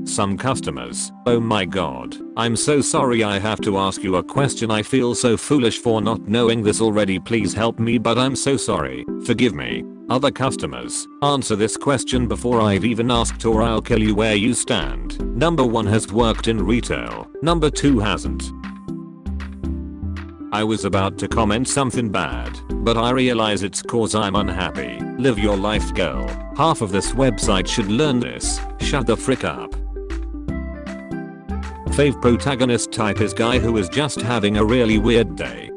Some customers. Oh my god. I'm so sorry I have to ask you a question. I feel so foolish for not knowing this already. Please help me, but I'm so sorry. Forgive me. Other customers. Answer this question before I've even asked or I'll kill you where you stand. Number 1 has worked in retail. Number 2 hasn't. I was about to comment something bad, but I realize it's cause I'm unhappy. Live your life, girl. Half of this website should learn this. Shut the frick up. Fave protagonist type is guy who is just having a really weird day.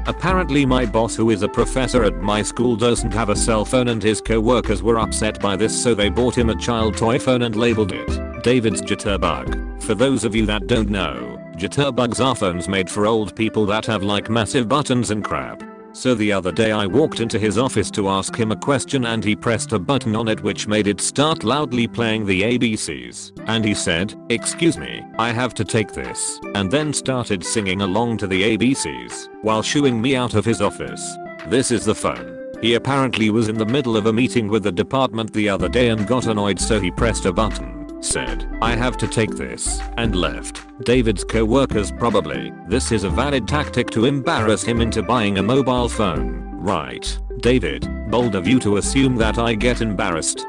Apparently my boss, who is a professor at my school, doesn't have a cell phone and his co-workers were upset by this, so they bought him a child toy phone and labeled it David's Jitterbug. For those of you that don't know, Jitterbugs are phones made for old people that have like massive buttons and crap. So the other day I walked into his office to ask him a question and he pressed a button on it which made it start loudly playing the ABCs. And he said, "Excuse me, I have to take this," and then started singing along to the ABCs while shooing me out of his office. This is the phone. He apparently was in the middle of a meeting with the department the other day and got annoyed, so he pressed a button, said, "I have to take this," and left. David's co-workers probably. This is a valid tactic to embarrass him into buying a mobile phone. Right. David, bold of you to assume that I get embarrassed.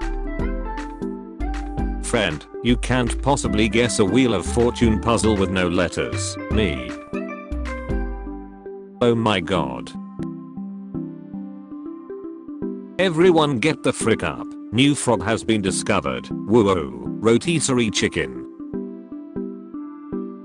Friend, you can't possibly guess a Wheel of Fortune puzzle with no letters. Me. Oh my god. Everyone get the frick up. New frog has been discovered. Woo-oh. Rotisserie chicken.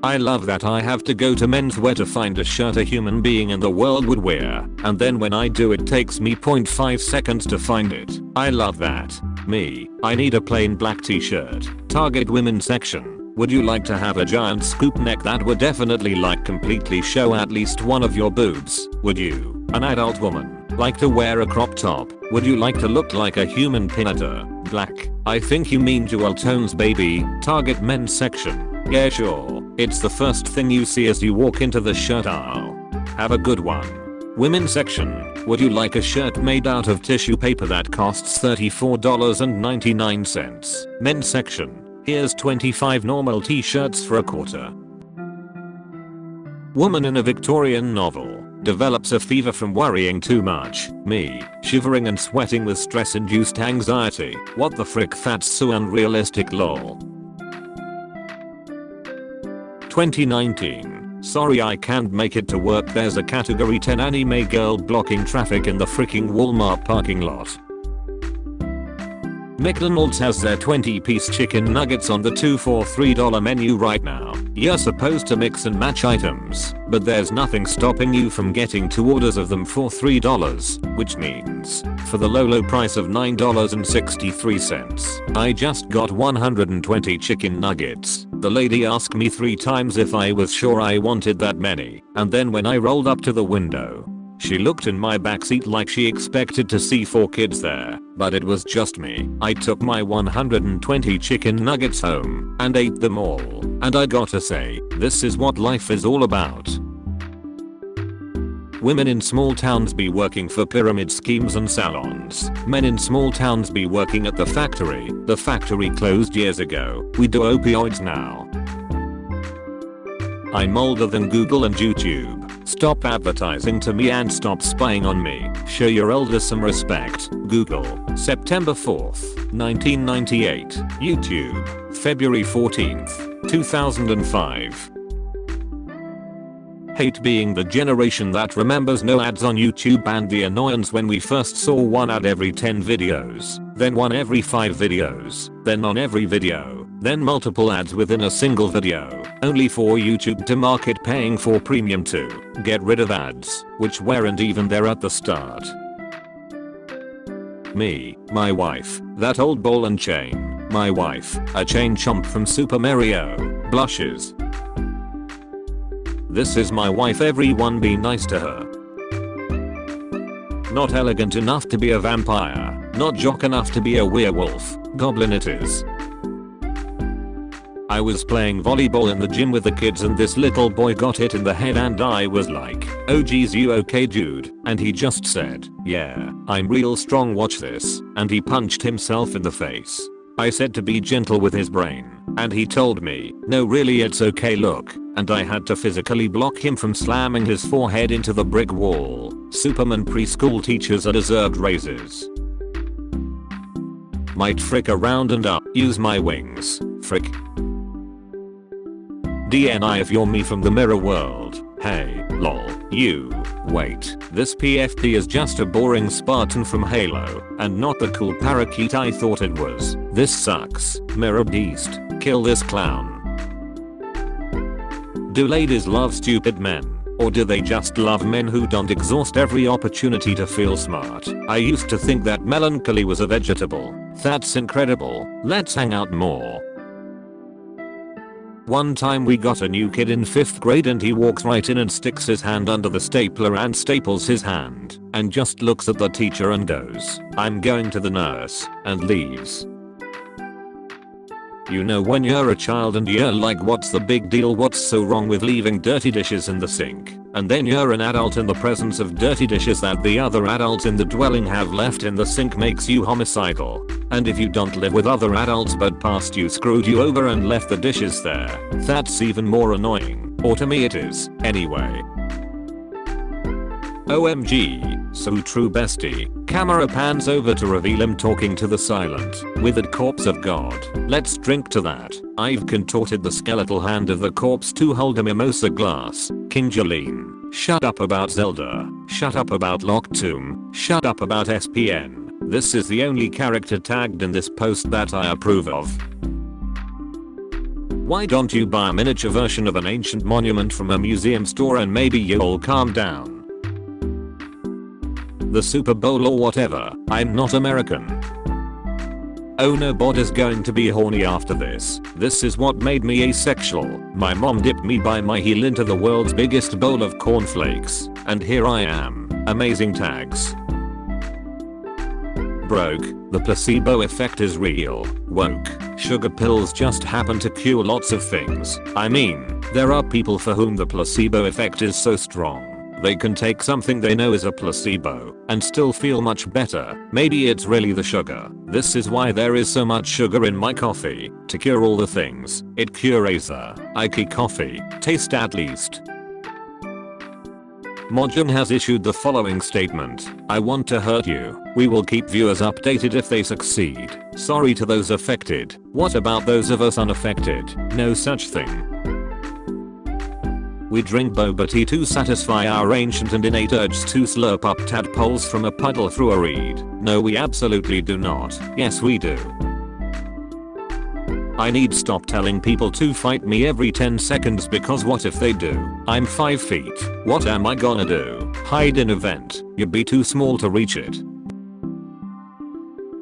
I love that I have to go to menswear to find a shirt a human being in the world would wear, and then when I do it takes me 0.5 seconds to find it. I love that. Me. I need a plain black t-shirt. Target women section. Would you like to have a giant scoop neck that would definitely like completely show at least one of your boobs? Would you, an adult woman, like to wear a crop top? Would you like to look like a human pinata? Black. I think you mean dual tones, baby. Target men's section. Yeah, sure. It's the first thing you see as you walk into the shirt aisle. Have a good one. Women's section. Would you like a shirt made out of tissue paper that costs $34.99? Men's section. Here's 25 normal t-shirts for a quarter. Woman in a Victorian novel develops a fever from worrying too much. Me. Shivering and sweating with stress-induced anxiety. What the frick, that's so unrealistic, lol. 2019. Sorry I can't make it to work. There's a category 10 anime girl blocking traffic in the freaking Walmart parking lot. McDonald's has their 20-piece chicken nuggets on the 2 for $3 menu right now. You're supposed to mix and match items, but there's nothing stopping you from getting 2 orders of them for $3, which means, for the low price of $9.63, I just got 120 chicken nuggets. The lady asked me 3 times if I was sure I wanted that many, and then when I rolled up to the window, she looked in my backseat like she expected to see 4 kids there, but it was just me. I took my 120 chicken nuggets home and ate them all, and I gotta say, this is what life is all about. Women in small towns be working for pyramid schemes and salons. Men in small towns be working at the factory. The factory closed years ago. We do opioids now. I'm older than Google and YouTube. Stop advertising to me and stop spying on me. Show your elders some respect. Google. September 4th, 1998. YouTube. February 14th, 2005. Hate being the generation that remembers no ads on YouTube and the annoyance when we first saw 1 ad every 10 videos, then 1 every 5 videos, then on every video, then multiple ads within a single video, only for YouTube to market paying for premium to get rid of ads, which weren't even there at the start. Me, my wife, that old ball and chain, my wife, a chain chomp from Super Mario, blushes. This is my wife, everyone be nice to her. Not elegant enough to be a vampire, not jock enough to be a werewolf, goblin it is. I was playing volleyball in the gym with the kids and this little boy got hit in the head and I was like, "Oh geez, you okay dude?" And he just said, "Yeah, I'm real strong, watch this," and he punched himself in the face. I said to be gentle with his brain, and he told me, no really it's okay look, and I had to physically block him from slamming his forehead into the brick wall. Superman preschool teachers are deserved raises. Might frick around and up, use my wings, frick. DNI if you're me from the mirror world. Hey, lol, you. Wait, this PFP is just a boring Spartan from Halo, and not the cool parakeet I thought it was. This sucks. Mirror beast, kill this clown. Do ladies love stupid men? Or do they just love men who don't exhaust every opportunity to feel smart? I used to think that melancholy was a vegetable. That's incredible. Let's hang out more. One time we got a new kid in 5th grade and he walks right in and sticks his hand under the stapler and staples his hand and just looks at the teacher and goes, "I'm going to the nurse," and leaves. You know when you're a child and you're like, what's the big deal, what's so wrong with leaving dirty dishes in the sink? And then you're an adult in the presence of dirty dishes that the other adults in the dwelling have left in the sink makes you homicidal. And if you don't live with other adults but past you screwed you over and left the dishes there, that's even more annoying. Or to me it is, anyway. OMG, so true bestie. Camera pans over to reveal him talking to the silent, withered corpse of God. Let's drink to that. I've contorted the skeletal hand of the corpse to hold a mimosa glass. King Jolene. Shut up about Zelda. Shut up about Locked Tomb. Shut up about SPN. This is the only character tagged in this post that I approve of. Why don't you buy a miniature version of an ancient monument from a museum store and maybe you'll calm down? The Super Bowl or whatever, I'm not American. Oh, nobody's going to be horny after this. This is what made me asexual. My mom dipped me by my heel into the world's biggest bowl of cornflakes, and here I am. Amazing tags. Broke, the placebo effect is real. Woke, sugar pills just happen to cure lots of things. I mean, there are people for whom the placebo effect is so strong they can take something they know is a placebo and still feel much better. Maybe it's really the sugar. This is why there is so much sugar in my coffee. To cure all the things, it cures Ike coffee. Taste at least. Mojang has issued the following statement. I want to hurt you. We will keep viewers updated if they succeed. Sorry to those affected. What about those of us unaffected? No such thing. We drink boba tea to satisfy our ancient and innate urge to slurp up tadpoles from a puddle through a reed. No, we absolutely do not. Yes, we do. I need stop telling people to fight me every 10 seconds because what if they do? I'm 5 feet. What am I gonna do? Hide in a vent. You'd be too small to reach it.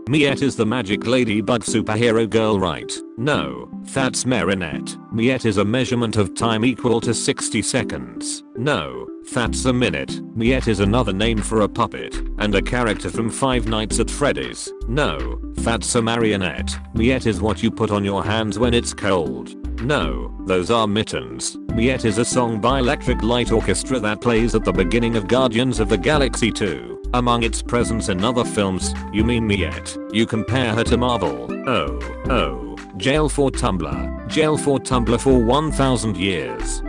Miette is the magic ladybug superhero girl, right? No, that's Marinette. Miette is a measurement of time equal to 60 seconds. No, that's a minute. Miette is another name for a puppet and a character from Five Nights at Freddy's. No, that's a marionette. Miette is what you put on your hands when it's cold. No, those are mittens. Miette is a song by Electric Light Orchestra that plays at the beginning of Guardians of the Galaxy 2. Among its presence in other films, you mean Miette. You compare her to Marvel. Oh. Jail for Tumblr. Jail for Tumblr for 1000 years.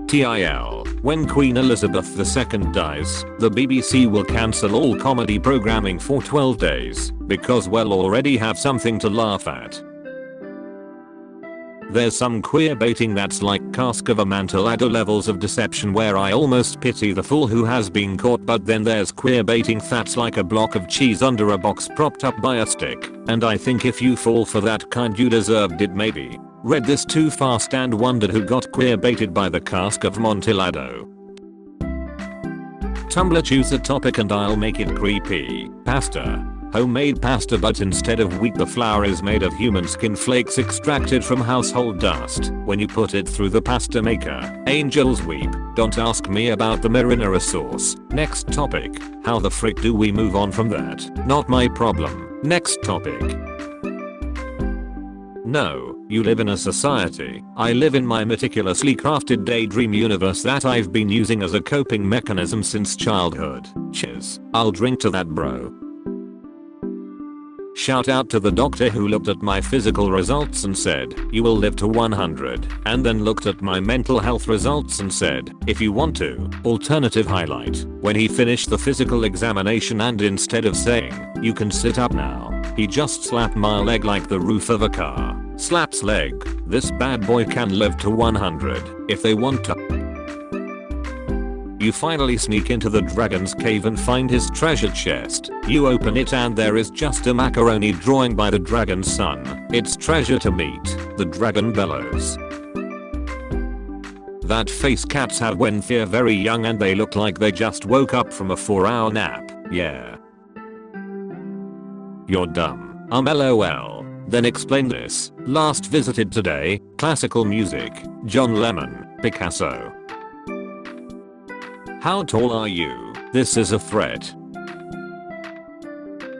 TIL. When Queen Elizabeth II dies, the BBC will cancel all comedy programming for 12 days, because we'll already have something to laugh at. There's some queer baiting that's like Cask of Amontillado levels of deception where I almost pity the fool who has been caught, but then there's queer baiting that's like a block of cheese under a box propped up by a stick, and I think if you fall for that kind you deserved it maybe. Read this too fast and wondered who got queer baited by the Cask of Amontillado. Tumblr, choose a topic and I'll make it creepy. Pasta. Homemade pasta, but instead of wheat the flour is made of human skin flakes extracted from household dust. When you put it through the pasta maker, angels weep. Don't ask me about the marinara sauce. Next topic. How the frick do we move on from that? Not my problem. Next topic. No, you live in a society. I live in my meticulously crafted daydream universe that I've been using as a coping mechanism since childhood. Cheers. I'll drink to that, bro. Shout out to the doctor who looked at my physical results and said, you will live to 100, and then looked at my mental health results and said, if you want to. Alternative highlight. When he finished the physical examination and instead of saying, you can sit up now, he just slapped my leg like the roof of a car. Slaps leg. This bad boy can live to 100 if they want to. You finally sneak into the dragon's cave and find his treasure chest. You open it and there is just a macaroni drawing by the dragon's son. It's treasure to meet. The dragon bellows. That face cats have when they're very young and they look like they just woke up from a 4-hour nap. Yeah. You're dumb. LOL. Then explain this. Last visited today. Classical music. John Lennon. Picasso. How tall are you? This is a threat.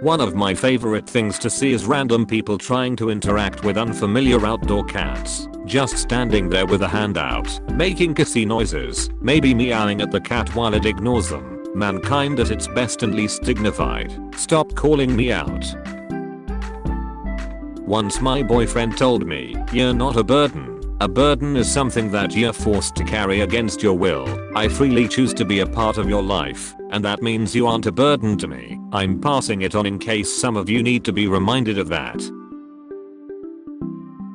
One of my favorite things to see is random people trying to interact with unfamiliar outdoor cats. Just standing there with a hand out, making kissy noises, maybe meowing at the cat while it ignores them. Mankind at its best and least dignified. Stop calling me out. Once my boyfriend told me, you're not a burden. A burden is something that you're forced to carry against your will. I freely choose to be a part of your life, and that means you aren't a burden to me. I'm passing it on in case some of you need to be reminded of that.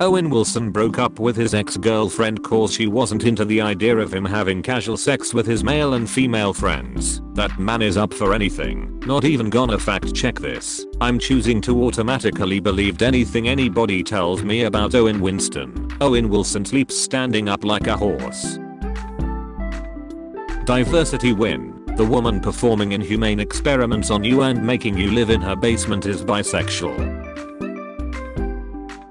Owen Wilson broke up with his ex-girlfriend cause she wasn't into the idea of him having casual sex with his male and female friends. That man is up for anything. Not even gonna fact check this. I'm choosing to automatically believe anything anybody tells me about Owen Winston. Owen Wilson sleeps standing up like a horse. Diversity win. The woman performing inhumane experiments on you and making you live in her basement is bisexual.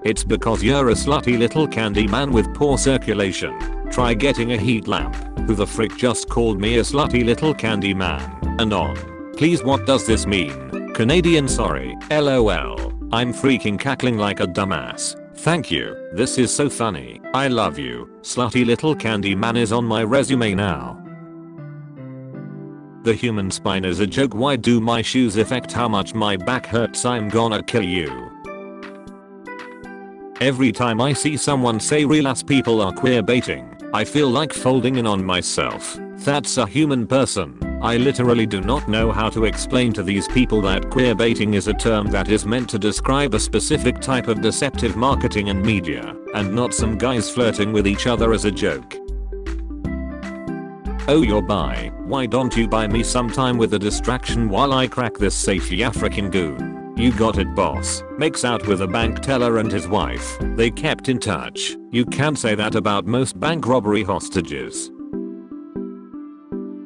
It's because you're a slutty little candy man with poor circulation. Try getting a heat lamp. Who the frick just called me a slutty little candy man? Anon. Please, what does this mean? Canadian sorry. LOL. I'm freaking cackling like a dumbass. Thank you. This is so funny. I love you. Slutty little candy man is on my resume now. The human spine is a joke. Why do my shoes affect how much my back hurts? I'm gonna kill you. Every time I see someone say real ass people are queer baiting, I feel like folding in on myself. That's a human person. I literally do not know how to explain to these people that queer baiting is a term that is meant to describe a specific type of deceptive marketing and media, and not some guys flirting with each other as a joke. Oh, you're bi. Why don't you buy me some time with a distraction while I crack this safety African goon? You got it, boss. Makes out with a bank teller and his wife. They kept in touch. You can't say that about most bank robbery hostages.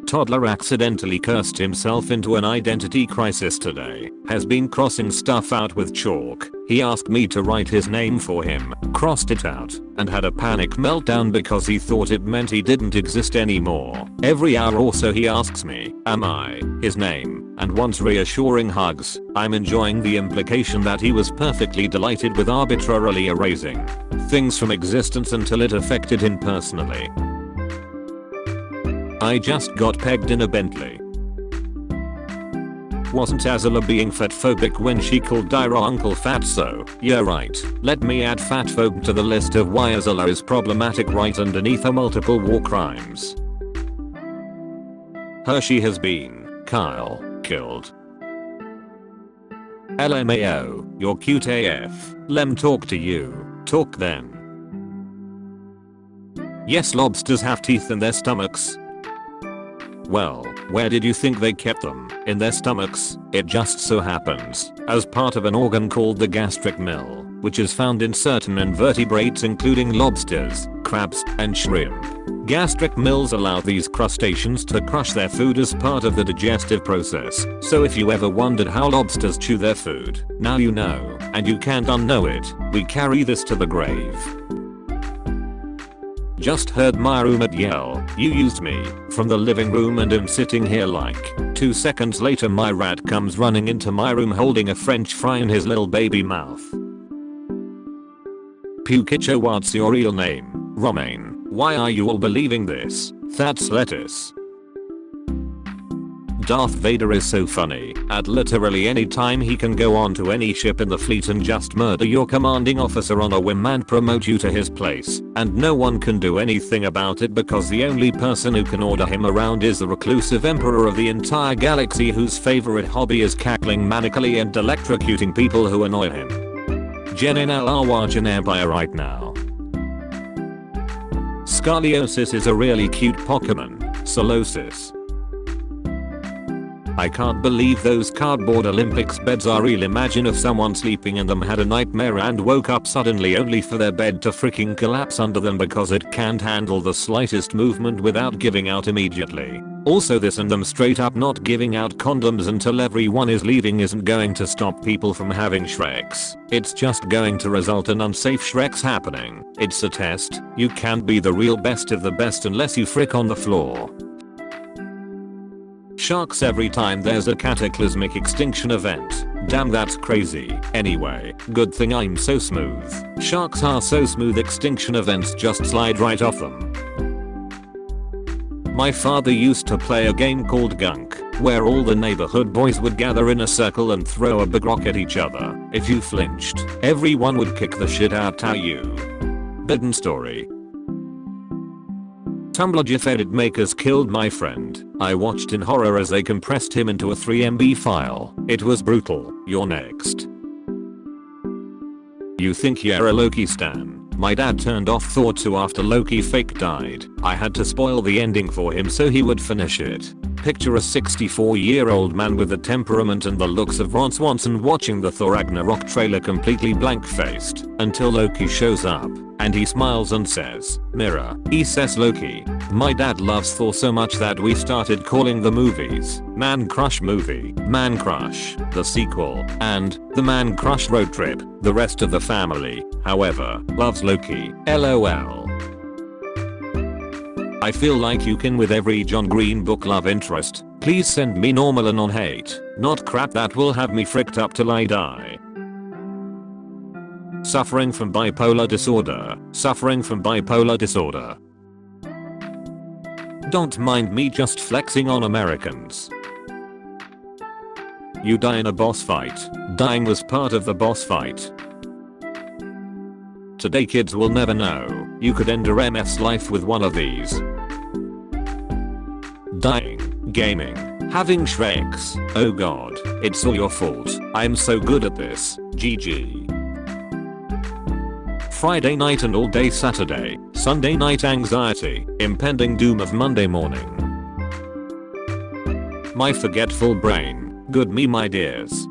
Toddler accidentally cursed himself into an identity crisis today. Has been crossing stuff out with chalk. He asked me to write his name for him, crossed it out, and had a panic meltdown because he thought it meant he didn't exist anymore. Every hour or so he asks me, am I his name, and wants reassuring hugs. I'm enjoying the implication that he was perfectly delighted with arbitrarily erasing things from existence until it affected him personally. I just got pegged in a Bentley. Wasn't Azala being fatphobic when she called Dyra Uncle Fatso? Yeah right. Let me add fatphobe to the list of why Azala is problematic right underneath her multiple war crimes. Hershey has been, Kyle, killed. LMAO, you're cute AF. Lem talk to you. Talk then. Yes, lobsters have teeth in their stomachs. Well, where did you think they kept them? In their stomachs? It just so happens, as part of an organ called the gastric mill, which is found in certain invertebrates including lobsters, crabs, and shrimp. Gastric mills allow these crustaceans to crush their food as part of the digestive process, so if you ever wondered how lobsters chew their food, now you know, and you can't unknow it. We carry this to the grave. Just heard my roommate yell, you used me, from the living room and am sitting here like. 2 seconds later my rat comes running into my room holding a french fry in his little baby mouth. Pukicho, what's your real name? Romaine. Why are you all believing this? That's lettuce. Darth Vader is so funny. At literally any time he can go onto any ship in the fleet and just murder your commanding officer on a whim and promote you to his place. And no one can do anything about it because the only person who can order him around is the reclusive emperor of the entire galaxy, whose favorite hobby is cackling manically and electrocuting people who annoy him. General, I'll watch an empire right now. Scoliosis is a really cute Pokemon. Solosis. I can't believe those cardboard Olympics beds are real. Imagine if someone sleeping in them had a nightmare and woke up suddenly only for their bed to freaking collapse under them because it can't handle the slightest movement without giving out immediately. Also, this and them straight up not giving out condoms until everyone is leaving isn't going to stop people from having Shreks. It's just going to result in unsafe Shreks happening. It's a test. You can't be the real best of the best unless you frick on the floor. Sharks every time there's a cataclysmic extinction event. Damn, that's crazy. Anyway, good thing I'm so smooth. Sharks are so smooth, extinction events just slide right off them. My father used to play a game called Gunk, where all the neighborhood boys would gather in a circle and throw a big rock at each other. If you flinched, everyone would kick the shit out of you. Bidden story. Tumblr GIF edit makers killed my friend. I watched in horror as they compressed him into a 3 MB file. It was brutal. You're next. You think you're a Loki stan? My dad turned off Thor 2 after Loki fake died. I had to spoil the ending for him so he would finish it. Picture a 64-year-old man with the temperament and the looks of Ron Swanson watching the Thor Ragnarok trailer completely blank-faced until Loki shows up and he smiles and says, "Mirror." He says Loki. My dad loves Thor so much that we started calling the movies Man Crush Movie, Man Crush, the sequel, and The Man Crush Road Trip. The rest of the family, however, loves Loki. LOL. I feel like you can with every John Green book love interest. Please send me normal and non-hate, not crap that will have me fricked up till I die. Suffering from bipolar disorder. Suffering from bipolar disorder. Don't mind me just flexing on Americans. You die in a boss fight. Dying was part of the boss fight. Today kids will never know. You could end a MS life with one of these. Dying, gaming, having Shreks. Oh god, it's all your fault. I'm so good at this. GG. Friday night and all day Saturday. Sunday night anxiety. Impending doom of Monday morning. My forgetful brain. Good me my dears.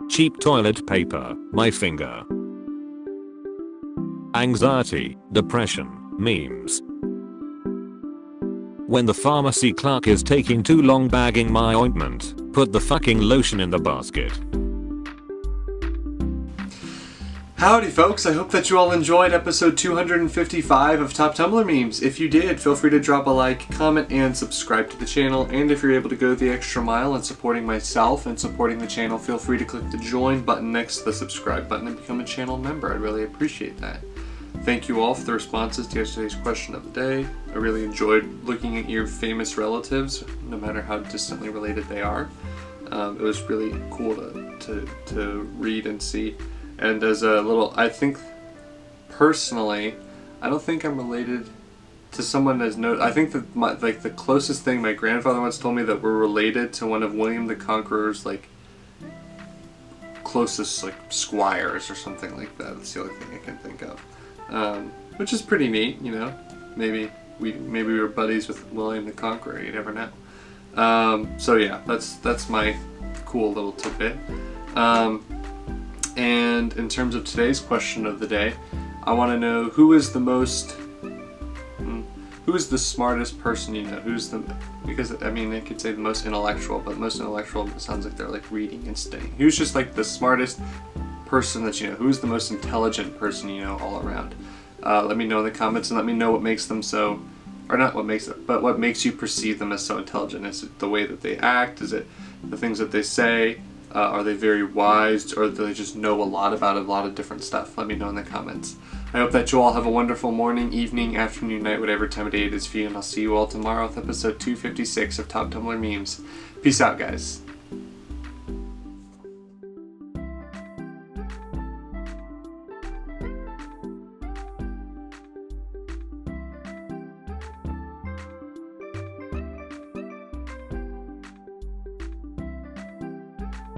Cheap toilet paper. My finger. Anxiety. Depression. Memes. When the pharmacy clerk is taking too long bagging my ointment, put the fucking lotion in the basket. Howdy folks, I hope that you all enjoyed episode 255 of Top Tumblr Memes. If you did, feel free to drop a like, comment, and subscribe to the channel. And if you're able to go the extra mile in supporting myself and supporting the channel, feel free to click the join button next to the subscribe button and become a channel member. I'd really appreciate that. Thank you all for the responses to yesterday's question of the day. I really enjoyed looking at your famous relatives, no matter how distantly related they are. It was really cool to read and see. And as a little, I think, personally, I don't think I'm related to someone as I think that the closest thing my grandfather once told me that we're related to one of William the Conqueror's closest squires or something like that. That's the only thing I can think of, which is pretty neat, you know. Maybe we were buddies with William the Conqueror. You never know. So yeah, that's my cool little tidbit. And in terms of today's question of the day, I want to know who is the smartest person you know? Because I mean, I could say the most intellectual, but most intellectual sounds like they're like reading and studying. Who's just like the smartest person that you know? Who's the most intelligent person you know all around? Let me know in the comments and let me know what makes them so, or not what makes it, but what makes you perceive them as so intelligent. Is it the way that they act? Is it the things that they say? Are they very wise, or do they just know a lot about a lot of different stuff? Let me know in the comments. I hope that you all have a wonderful morning, evening, afternoon, night, whatever time of day it is for you, and I'll see you all tomorrow with episode 256 of Top Tumblr Memes. Peace out, guys.